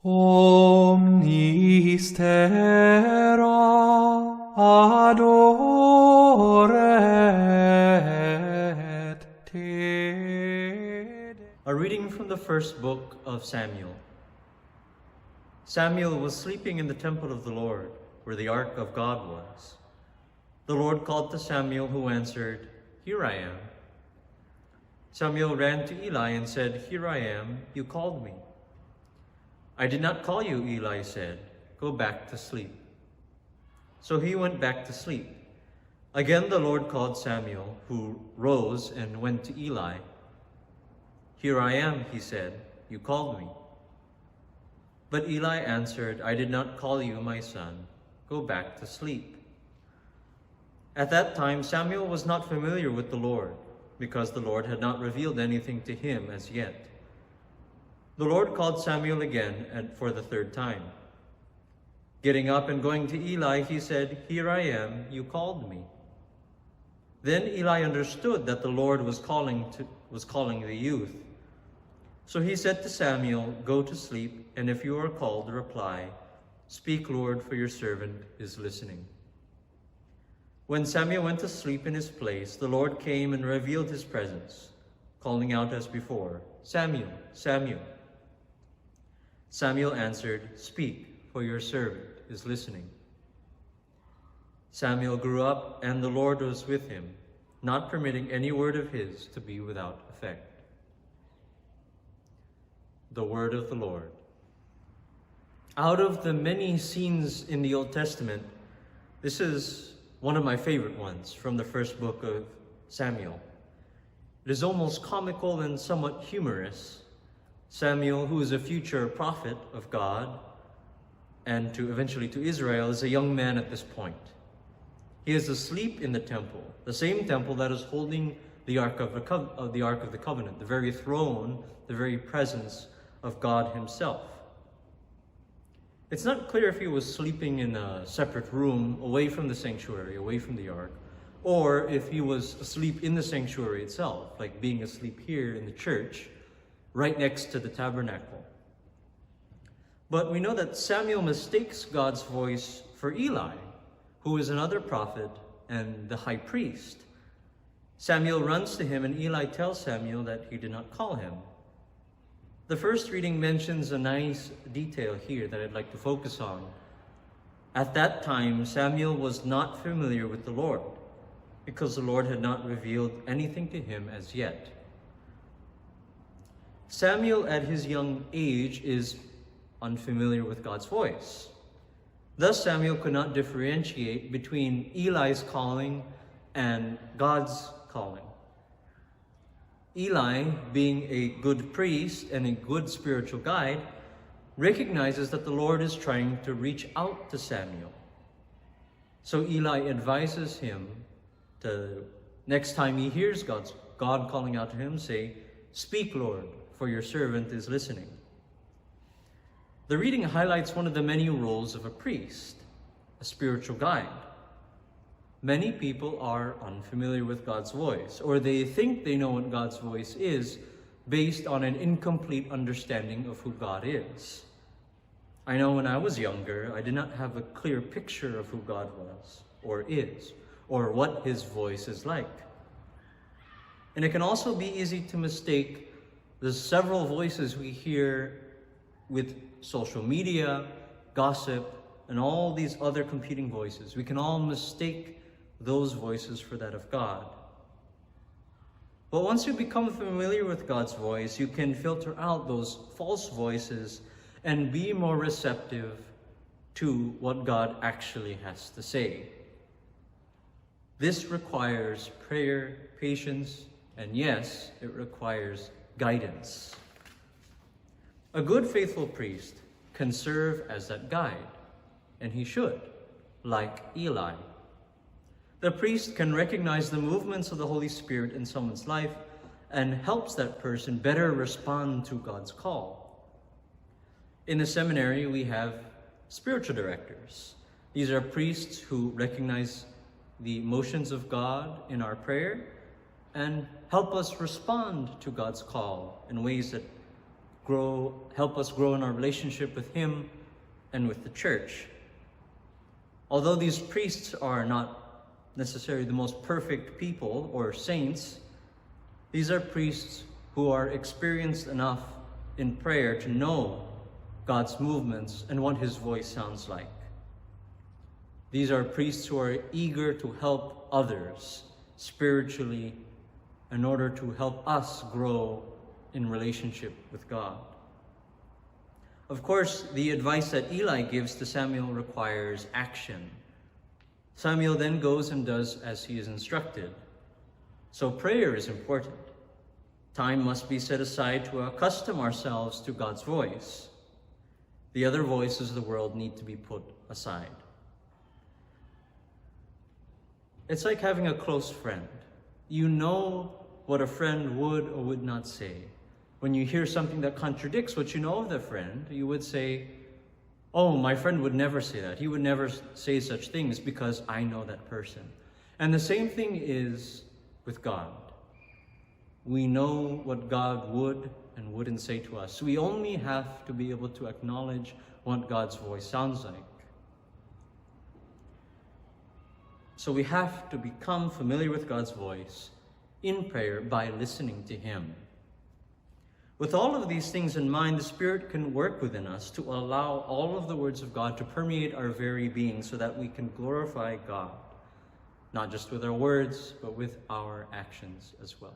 Omnis terra adoret te. A reading from the first book of Samuel. Samuel was sleeping in the temple of the Lord, where the ark of God was. The Lord called to Samuel, who answered, "Here I am." Samuel ran to Eli and said, "Here I am, you called me." "I did not call you," Eli said. "Go back to sleep." So he went back to sleep. Again the Lord called Samuel, who rose and went to Eli. "Here I am," he said, "you called me." But Eli answered, "I did not call you, my son. Go back to sleep." At that time Samuel was not familiar with the Lord, because the Lord had not revealed anything to him as yet. The Lord called Samuel again and for the third time. Getting up and going to Eli, he said, "Here I am, you called me." Then Eli understood that the Lord was calling the youth. So he said to Samuel, "Go to sleep, and if you are called, reply, 'Speak, Lord, for your servant is listening.'" When Samuel went to sleep in his place, the Lord came and revealed his presence, calling out as before, "Samuel, Samuel." Samuel answered, "Speak, for your servant is listening." Samuel grew up, and the Lord was with him, not permitting any word of his to be without effect. The word of the Lord. Out of the many scenes in the Old Testament, this is one of my favorite ones from the first book of Samuel. It is almost comical and somewhat humorous. Samuel, who is a future prophet of God and eventually to Israel, is a young man at this point. He is asleep in the temple, the same temple that is holding the Ark of the Covenant, the very throne, the very presence of God himself. It's not clear if he was sleeping in a separate room away from the sanctuary, away from the ark, or if he was asleep in the sanctuary itself, like being asleep here in the church, right next to the tabernacle. But we know that Samuel mistakes God's voice for Eli, who is another prophet and the high priest. Samuel runs to him, and Eli tells Samuel that he did not call him. The first reading mentions a nice detail here that I'd like to focus on. At that time, Samuel was not familiar with the Lord, because the Lord had not revealed anything to him as yet. Samuel, at his young age, is unfamiliar with God's voice. Thus, Samuel could not differentiate between Eli's calling and God's calling. Eli, being a good priest and a good spiritual guide, recognizes that the Lord is trying to reach out to Samuel. So Eli advises him to, next time he hears God calling out to him, say, "Speak, Lord, for your servant is listening." The reading highlights one of the many roles of a priest, a spiritual guide. Many people are unfamiliar with God's voice, or they think they know what God's voice is based on an incomplete understanding of who God is. I know when I was younger, I did not have a clear picture of who God was, or is, or what his voice is like. And it can also be easy to mistake the several voices we hear with social media, gossip, and all these other competing voices. We can all mistake those voices for that of God. But once you become familiar with God's voice, you can filter out those false voices and be more receptive to what God actually has to say. This requires prayer, patience, and yes, it requires guidance. A good, faithful priest can serve as that guide, and he should, like Eli. The priest can recognize the movements of the Holy Spirit in someone's life and helps that person better respond to God's call. In the seminary, we have spiritual directors. These are priests who recognize the motions of God in our prayer and help us respond to God's call in ways that help us grow in our relationship with Him and with the church. Although these priests are not necessarily the most perfect people or saints, these are priests who are experienced enough in prayer to know God's movements and what His voice sounds like. These are priests who are eager to help others spiritually in order to help us grow in relationship with God. Of course, the advice that Eli gives to Samuel requires action. Samuel then goes and does as he is instructed. So prayer is important. Time must be set aside to accustom ourselves to God's voice. The other voices of the world need to be put aside. It's like having a close friend. You know what a friend would or would not say. When you hear something that contradicts what you know of the friend, you would say, oh, my friend would never say that. He would never say such things because I know that person. And the same thing is with God. We know what God would and wouldn't say to us. We only have to be able to acknowledge what God's voice sounds like. So we have to become familiar with God's voice in prayer by listening to Him. With all of these things in mind, the Spirit can work within us to allow all of the words of God to permeate our very being so that we can glorify God, not just with our words, but with our actions as well.